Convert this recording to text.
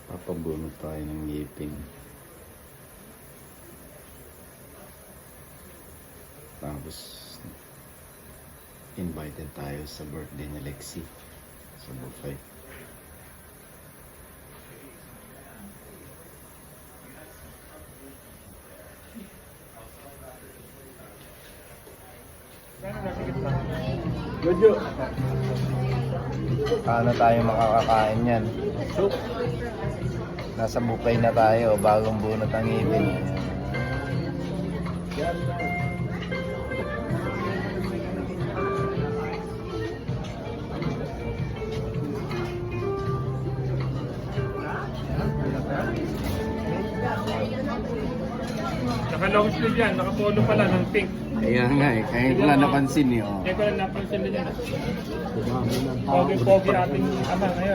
Papabunot tayo ng ngipin. Tapos invited tayo sa birthday ni Lexi sa buffet. Jojo. Paano tayo makakakain yan? Soup. Nasa buffet na tayo, bagong bunot ang ngipin. Naka-long sleeve yan, naka-polo pala ng pink. Kaya nga eh, kaya ko lang napansin eh. Oh. Kaya ko lang napansin din yan. Pogi-pogi ating ama ngayon.